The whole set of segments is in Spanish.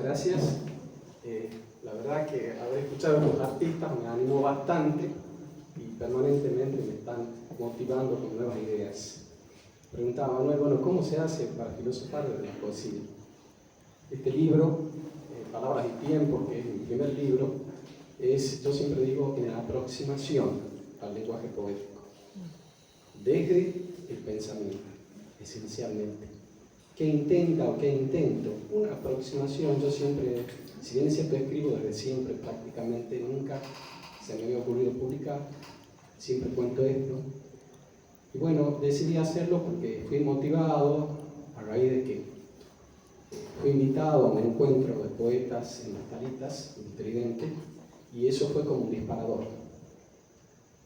gracias. La verdad que haber escuchado a los artistas me animó bastante y permanentemente me están motivando con nuevas ideas. Preguntaba Manuel, bueno, ¿cómo se hace para filosofar de la poesía? Este libro, Palabras y Tiempo, que es mi primer libro, es, yo siempre digo, una aproximación al lenguaje poético, desde el pensamiento, esencialmente. ¿Qué intenta o qué intento? Una aproximación. Yo siempre, si bien es cierto, escribo desde siempre, prácticamente nunca se me había ocurrido publicar, siempre cuento esto. Y bueno, decidí hacerlo porque fui motivado a raíz de que fui invitado a un encuentro de poetas en Las Taritas, en Tridente, y eso fue como un disparador.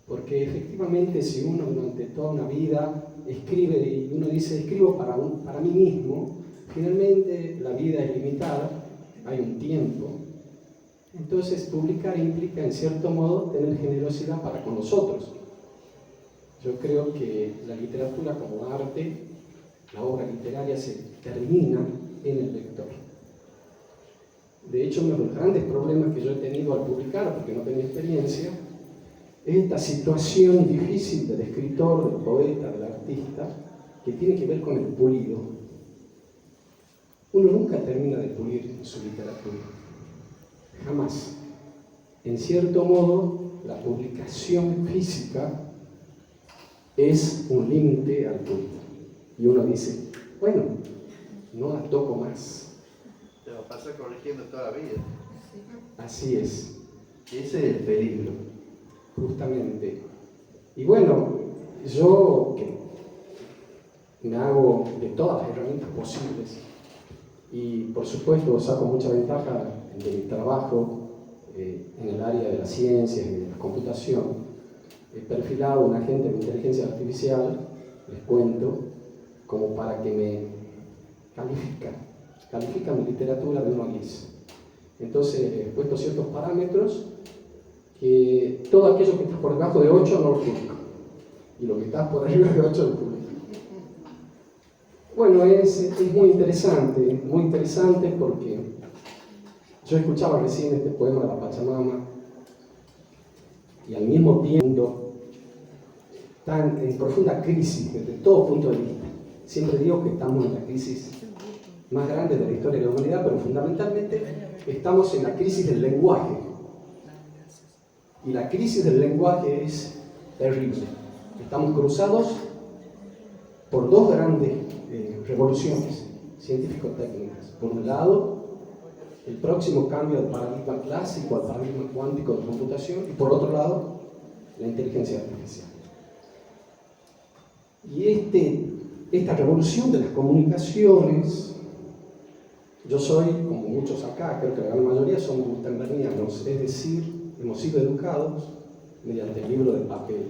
Porque efectivamente, si uno durante toda una vida escribe y uno dice, escribo para mí mismo, finalmente la vida es limitada, hay un tiempo. Entonces, publicar implica, en cierto modo, tener generosidad para con los otros. Yo creo que la literatura como arte, la obra literaria se termina en el lector. De hecho, uno de los grandes problemas que yo he tenido al publicar, porque no tenía experiencia, es esta situación difícil del escritor, del poeta, del artista, que tiene que ver con el pulido. Uno nunca termina de pulir su literatura, jamás. En cierto modo, la publicación física es un límite al pulido. Y uno dice, bueno, no la toco más. Te va a pasar corrigiendo toda la vida. Así es. Ese es el peligro. Justamente. Y bueno, yo que me hago de todas las herramientas posibles y por supuesto saco mucha ventaja de mi trabajo en el área de las ciencias y de la computación. He perfilado un agente de inteligencia artificial, les cuento, como para que me califica mi literatura de 1 a 10. Entonces he puesto ciertos parámetros que todo aquello que está por debajo de 8 no lo publico, y lo que está por arriba de 8 lo publico. Bueno, es muy interesante porque yo escuchaba recién este poema de la Pachamama y al mismo tiempo están en profunda crisis desde todo punto de vista. Siempre digo que estamos en la crisis más grande de la historia de la humanidad, pero fundamentalmente estamos en la crisis del lenguaje. Y la crisis del lenguaje es terrible. Estamos cruzados por dos grandes revoluciones científico-técnicas. Por un lado, el próximo cambio del paradigma clásico al paradigma cuántico de computación, y por otro lado, la inteligencia artificial. Y esta revolución de las comunicaciones, yo soy, como muchos acá, creo que la gran mayoría somos gutenbergianos, es decir, hemos sido educados mediante el libro de papel.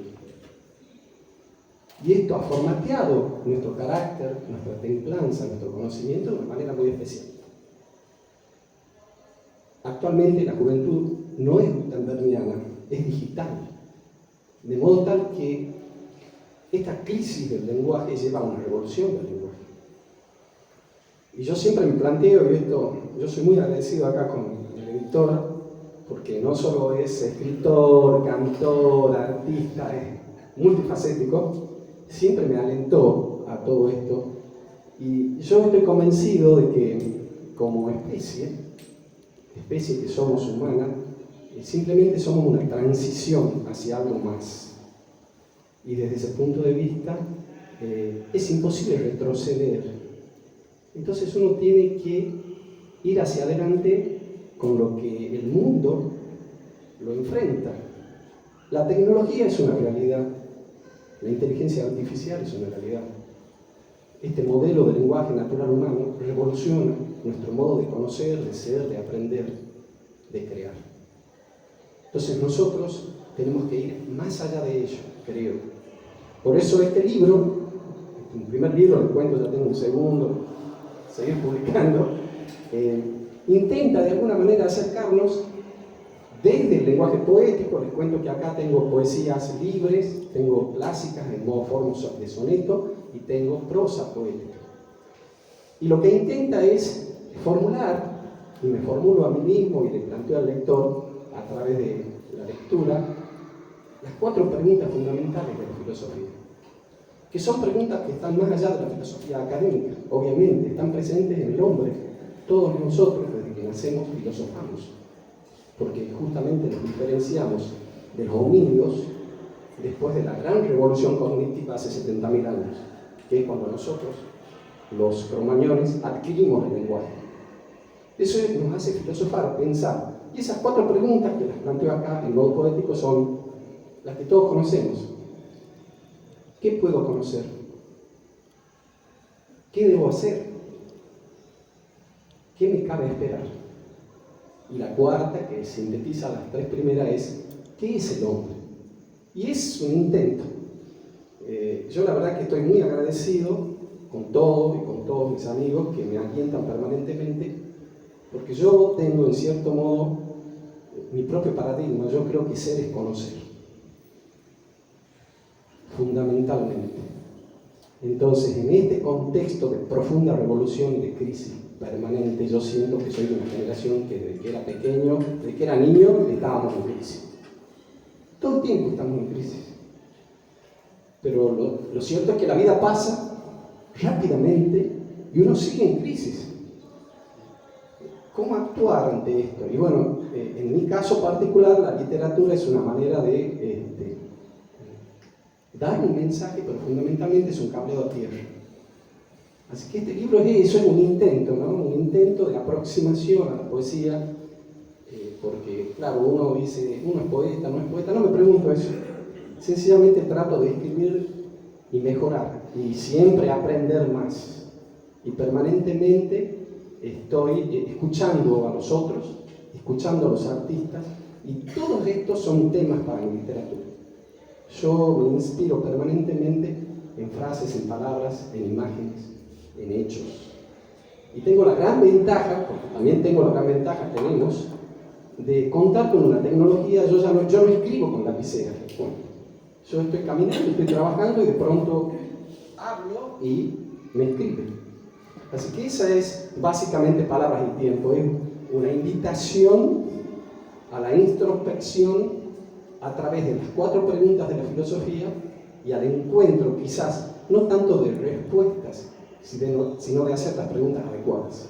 Y esto ha formateado nuestro carácter, nuestra templanza, nuestro conocimiento de una manera muy especial. Actualmente la juventud no es gutenbergiana, es digital. De modo tal que esta crisis del lenguaje lleva a una revolución del lenguaje. Y yo siempre me planteo, y esto, yo soy muy agradecido acá con el editor, porque no solo es escritor, cantor, artista, es multifacético, siempre me alentó a todo esto. Y yo estoy convencido de que como especie que somos humana, simplemente somos una transición hacia algo más. Y desde ese punto de vista es imposible retroceder. Entonces uno tiene que ir hacia adelante con lo que el mundo lo enfrenta. La tecnología es una realidad, la inteligencia artificial es una realidad. Este modelo de lenguaje natural humano revoluciona nuestro modo de conocer, de ser, de aprender, de crear. Entonces nosotros tenemos que ir más allá de ello, creo. Por eso este libro, mi primer libro, les cuento, ya tengo un segundo, seguir publicando, intenta de alguna manera acercarnos desde el lenguaje poético. Les cuento que acá tengo poesías libres, tengo clásicas en modo forma de soneto y tengo prosa poética. Y lo que intenta es formular y me formulo a mí mismo y le planteo al lector, a través de la lectura, las 4 preguntas fundamentales de la filosofía, que son preguntas que están más allá de la filosofía académica, obviamente, están presentes en el hombre. Todos nosotros, desde que nacemos, filosofamos, porque justamente nos diferenciamos de los homínidos después de la gran revolución cognitiva hace 70.000 años, que es cuando nosotros, los cromañones, adquirimos el lenguaje. Eso nos hace filosofar, pensar. Y esas 4 preguntas que las planteo acá en modo poético son las que todos conocemos. ¿Qué puedo conocer? ¿Qué debo hacer? ¿Qué me cabe esperar? Y la cuarta, que sintetiza las 3 primeras, es ¿qué es el hombre? Y es un intento. Yo la verdad que estoy muy agradecido con todos y con todos mis amigos que me alientan permanentemente, porque yo tengo en cierto modo mi propio paradigma. Yo creo que ser es conocer, fundamentalmente. Entonces, en este contexto de profunda revolución y de crisis permanente, yo siento que soy de una generación que desde que era pequeño, desde que era niño, estábamos en crisis. Todo el tiempo estamos en crisis. Pero lo cierto es que la vida pasa rápidamente y uno sigue en crisis. ¿Cómo actuar ante esto? Y bueno, en mi caso particular, la literatura es una manera de dar un mensaje, pero fundamentalmente es un cableo a tierra. Así que este libro es eso, es un intento, ¿no? Un intento de aproximación a la poesía, porque, claro, uno dice, uno es poeta, no es poeta, no me pregunto eso. Sencillamente trato de escribir y mejorar, y siempre aprender más. Y permanentemente estoy escuchando a los otros, escuchando a los artistas, y todos estos son temas para mi literatura. Yo me inspiro permanentemente en frases, en palabras, en imágenes, en hechos. Y tengo la gran ventaja, porque también tenemos, de contar con una tecnología. Yo no escribo con lapicera. Bueno, yo estoy caminando, estoy trabajando y de pronto hablo y me escribe. Así que esa es básicamente Palabras y Tiempo. Es una invitación a la introspección a través de las 4 preguntas de la filosofía y al encuentro, quizás, no tanto de respuestas, sino de hacer las preguntas adecuadas.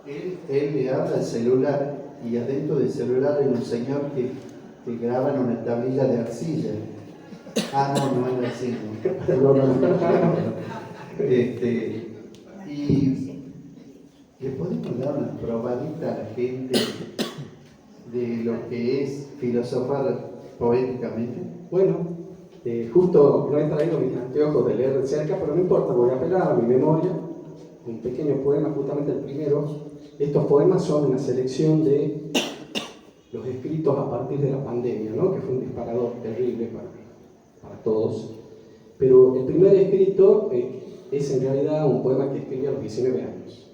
Él le habla al celular y adentro del celular hay un señor que graba en una tablilla de arcilla. No es así. Y le podemos dar una probadita a la gente de lo que es filosofar poéticamente. Bueno, justo no he traído mis anteojos de leer de cerca, pero no importa, voy a apelar a mi memoria. Un pequeño poema, justamente el primero. Estos poemas son una selección de los escritos a partir de la pandemia, ¿no? Que fue un disparador terrible para todos. Pero el primer escrito es en realidad un poema que escribí a los 19 años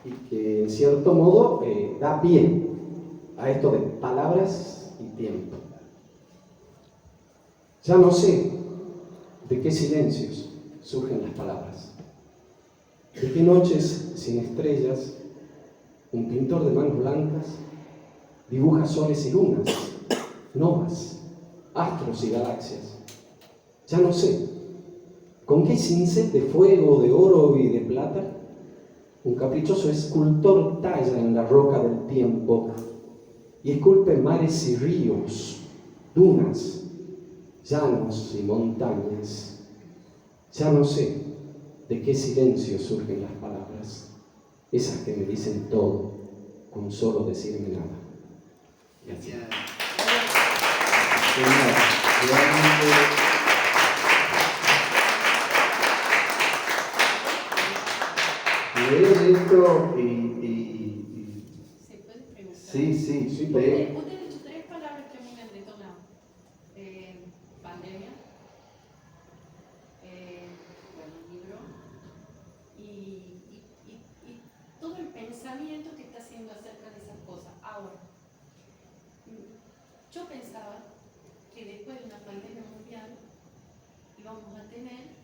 y que en cierto modo da pie a esto de palabras y tiempo. Ya no sé de qué silencios surgen las palabras, de qué noches sin estrellas un pintor de manos blancas dibuja soles y lunas, novas, astros y galaxias. Ya no sé con qué cincel de fuego, de oro y de plata un caprichoso escultor talla en la roca del tiempo y esculpe mares y ríos, dunas, llanos y montañas. Ya no sé de qué silencio surgen las palabras, esas que me dicen todo con solo decirme nada. Gracias. Leer esto ¿Se puede preguntar? Sí. por favor. Usted ha dicho 3 palabras que a mí me han detonado. Pandemia, libro y todo el pensamiento que está haciendo acerca de esas cosas. Ahora, yo pensaba que después de una pandemia mundial íbamos a tener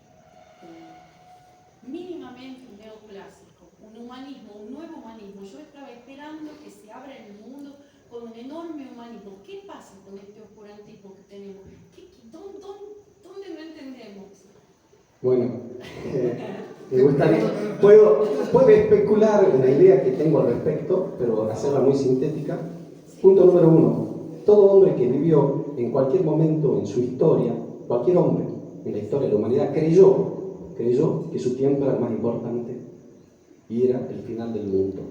mínimamente un neoclásico, un un humanismo, un nuevo humanismo. Yo estaba esperando que se abra el mundo con un enorme humanismo. ¿Qué pasa con este oscurantismo que tenemos? ¿Dónde no entendemos? Bueno, me gustaría, puedo especular una idea que tengo al respecto, pero hacerla muy sintética. Punto número 1. Todo hombre que vivió en cualquier momento en su historia, cualquier hombre en la historia de la humanidad, creyó que su tiempo era el más importante y era el final del mundo.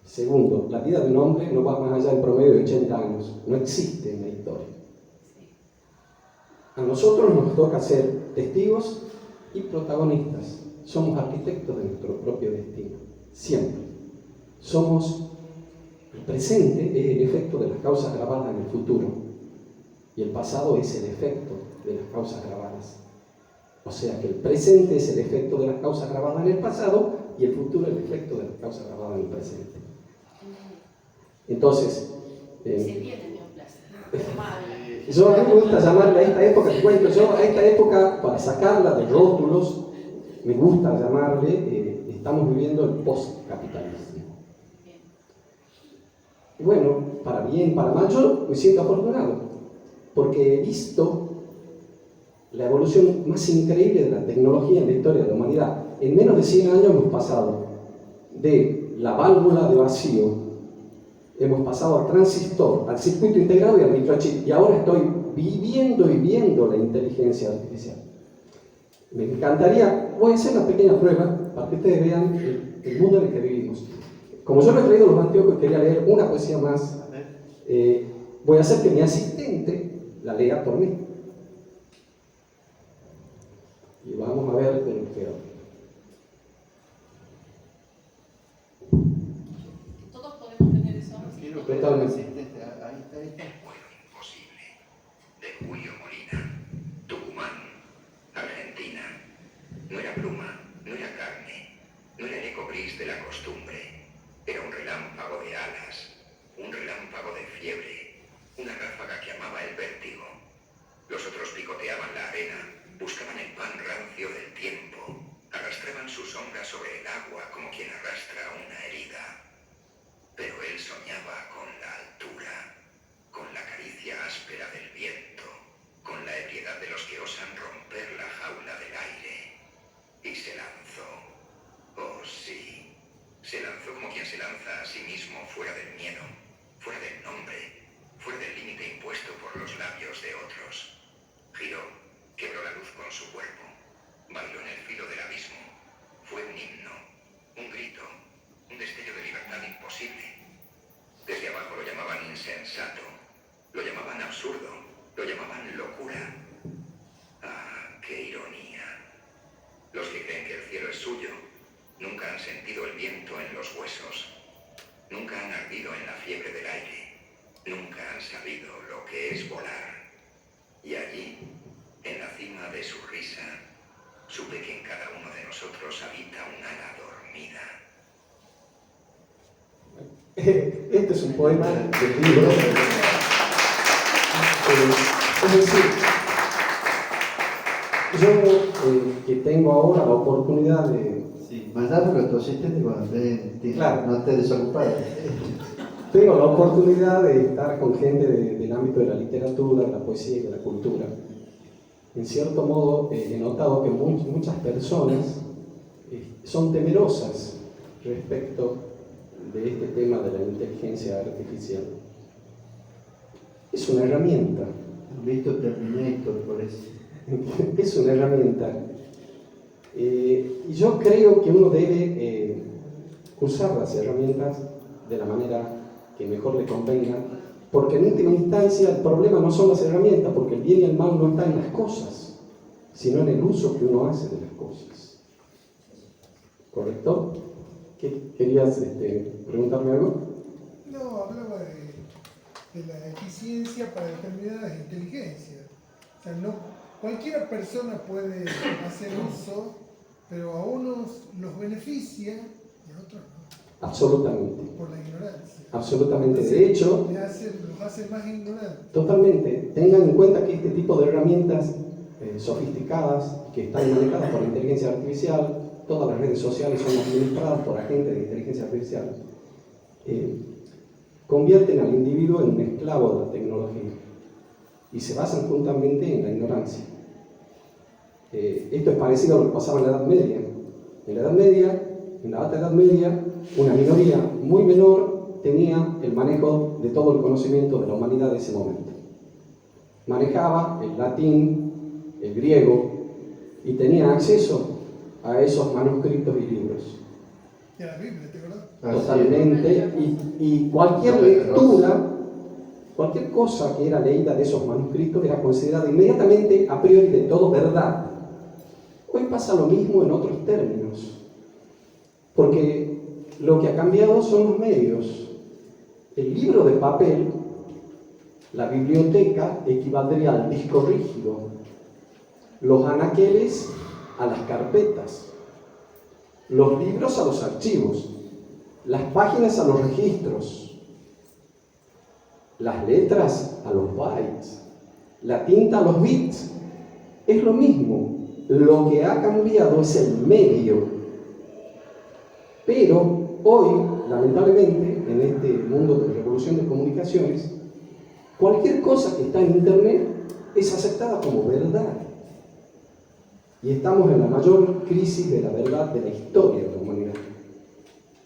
Segundo, la vida de un hombre no va más allá del promedio de 80 años, no existe en la historia. A nosotros nos toca ser testigos y protagonistas. Somos arquitectos de nuestro propio destino, siempre. El presente es el efecto de las causas grabadas en el futuro y el pasado es el efecto de las causas grabadas. O sea que el presente es el efecto de las causas grabadas en el pasado y el futuro el efecto de las causas grabadas en el presente. Entonces, yo a mí me gusta llamarle a esta época, te cuento, yo a esta época, para sacarla de rótulos, me gusta llamarle, estamos viviendo el post-capitalismo. Y bueno, para bien, para mal, yo me siento afortunado, porque he visto la evolución más increíble de la tecnología en la historia de la humanidad. En menos de 100 años hemos pasado de la válvula de vacío, hemos pasado al transistor, al circuito integrado y al microchip, y ahora estoy viviendo la inteligencia artificial. Me encantaría, voy a hacer una pequeña prueba para que ustedes vean el mundo en el que vivimos. Como yo me he traído los anteojos y quería leer una poesía más, voy a hacer que mi asistente la lea por mí. Y vamos a ver de lo que queda. Todos podemos tener eso. Totalmente. Bueno, imposible. De Julio Molina, Tucumán, Argentina. No era pluma, no era carne, no era el eco gris de la costumbre. Era un relámpago de alas, un relámpago de fiebre, una ráfaga que amaba el vértigo. Los otros picoteaban la arena, buscaban el pan rancio del tiempo, arrastraban su sombra sobre el agua como quien arrastra una herida. Pero él soñaba con la altura, con la caricia áspera del viento, con la ebriedad de los que osan romper la jaula del aire. Y se lanzó. Oh, sí. Se lanzó como quien se lanza a sí mismo fuera del miedo, fuera del nombre, fuera del límite impuesto por los labios de otros. Giró, quebró la luz con su cuerpo, bailó en el filo del abismo. Fue un himno, un grito, un destello de libertad imposible. Desde abajo lo llamaban insensato, lo llamaban absurdo, lo llamaban locura. Ah, qué ironía. Los que creen que el cielo es suyo nunca han sentido el viento en los huesos, nunca han ardido en la fiebre del aire, nunca han sabido lo que es volar. Y allí, en la cima de su risa, supe que en cada uno de nosotros habita un ala dormida. Este es un poema del libro. Es decir, yo que tengo ahora la oportunidad de... Sí, mandármelo a tu asistente cuando Claro. no esté desocupado. Tengo la oportunidad de estar con gente del ámbito de la literatura, de la poesía y de la cultura. En cierto modo, he notado que muchas personas son temerosas respecto de este tema de la inteligencia artificial. Es una herramienta. Han visto Terminator por eso. Es una herramienta. Y yo creo que uno debe usar las herramientas de la manera que mejor le convenga, porque en última instancia el problema no son las herramientas, porque el bien y el mal no están en las cosas, sino en el uso que uno hace de las cosas. ¿Correcto? ¿Querías preguntarme algo? No, hablaba de la eficiencia para determinadas inteligencias. O sea, no, cualquier persona puede hacer uso, pero a unos los beneficia y a otros no. Absolutamente. Por la ignorancia. Absolutamente. De hecho, Los hace más ignorantes. totalmente. Tengan en cuenta que este tipo de herramientas sofisticadas que están manejadas por la inteligencia artificial todas las redes sociales son administradas por agentes de inteligencia artificial, convierten al individuo en un esclavo de la tecnología y se basan justamente en la ignorancia. Esto es parecido a lo que pasaba en la Edad Media. En la Alta Edad Media, una minoría muy menor tenía el manejo de todo el conocimiento de la humanidad de ese momento. Manejaba el latín, el griego, y tenía acceso a esos manuscritos y libros. Y a la Biblia, ¿te acuerdas? Totalmente. Y cualquier lectura, cualquier cosa que era leída de esos manuscritos era considerada inmediatamente a priori de todo verdad. Hoy pasa lo mismo en otros términos, porque lo que ha cambiado son los medios. El libro de papel, la biblioteca, equivaldría al disco rígido, los anaqueles a las carpetas, los libros a los archivos, las páginas a los registros, las letras a los bytes, la tinta a los bits. Es lo mismo. Lo que ha cambiado es el medio. Pero hoy, lamentablemente, en este mundo de revolución de comunicaciones, cualquier cosa que está en Internet es aceptada como verdad. Y estamos en la mayor crisis de la verdad de la historia de la humanidad.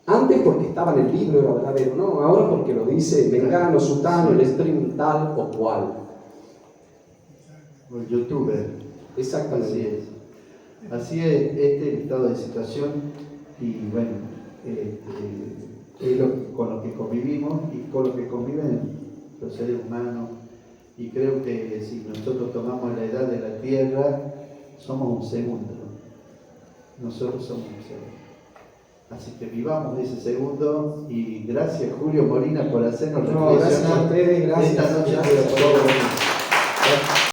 Antes porque estaba en el libro era verdadero, no, ahora porque lo dice mengano, sutano, el stream tal o cual. O el youtuber. Exactamente. Así es este estado de situación y bueno, es con lo que convivimos y con lo que conviven los seres humanos. Y creo que si nosotros tomamos la edad de la Tierra, somos un segundo. Nosotros somos un segundo. Así que vivamos ese segundo y gracias Julio Molina por hacernos No, gracias a reflexionar ustedes, gracias. esta noche.